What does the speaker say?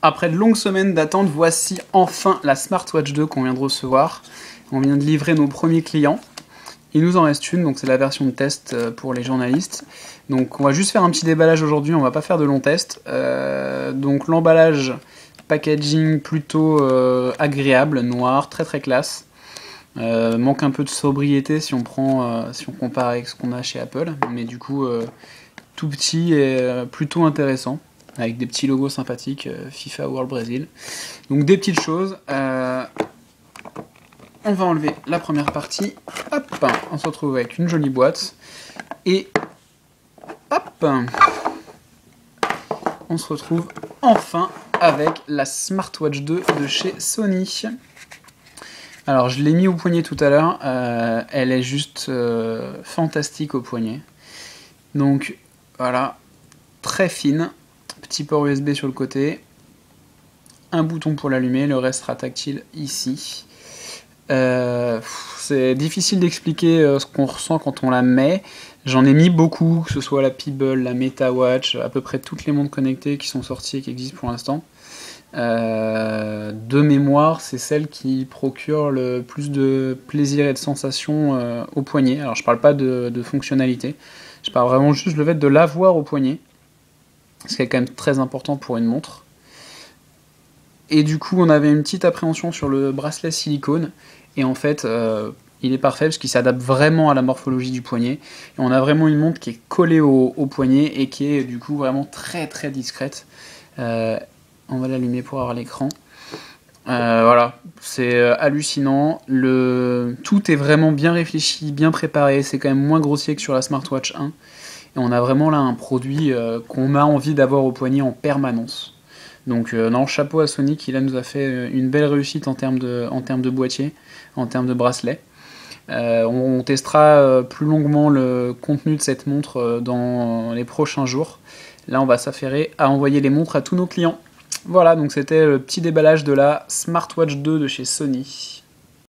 Après de longues semaines d'attente, voici enfin la Smartwatch 2 qu'on vient de recevoir. On vient de livrer nos premiers clients. Il nous en reste une, donc c'est la version de test pour les journalistes. Donc on va juste faire un petit déballage aujourd'hui, on va pas faire de long test. Donc l'emballage, packaging plutôt agréable, noir, très très classe. Manque un peu de sobriété si on compare avec ce qu'on a chez Apple, mais du coup tout petit et plutôt intéressant, avec des petits logos sympathiques, FIFA World Brésil. Donc des petites choses. On va enlever la première partie. Hop, on se retrouve avec une jolie boîte. Et hop, on se retrouve enfin avec la Smartwatch 2 de chez Sony. Alors je l'ai mis au poignet tout à l'heure. Elle est juste fantastique au poignet. Donc voilà, très fine. Petit port USB sur le côté. Un bouton pour l'allumer, le reste sera tactile ici. C'est difficile d'expliquer ce qu'on ressent quand on la met. J'en ai mis beaucoup, que ce soit la Pebble, la MetaWatch, à peu près toutes les montres connectées qui sont sorties et qui existent pour l'instant. De mémoire, c'est celle qui procure le plus de plaisir et de sensation au poignet. Alors je parle pas de fonctionnalité, je parle vraiment juste le fait de l'avoir au poignet, ce qui est quand même très important pour une montre. Et du coup, on avait une petite appréhension sur le bracelet silicone. Et en fait, il est parfait parce qu'il s'adapte vraiment à la morphologie du poignet. Et on a vraiment une montre qui est collée au poignet et qui est du coup vraiment très très discrète. On va l'allumer pour avoir l'écran. Voilà, c'est hallucinant. Tout est vraiment bien réfléchi, bien préparé. C'est quand même moins grossier que sur la Smartwatch 1. Et on a vraiment là un produit qu'on a envie d'avoir au poignet en permanence. Donc non, chapeau à Sony qui là nous a fait une belle réussite en termes de boîtier, en termes de bracelet. On testera plus longuement le contenu de cette montre dans les prochains jours. Là on va s'affairer à envoyer les montres à tous nos clients. Voilà, donc c'était le petit déballage de la Smartwatch 2 de chez Sony.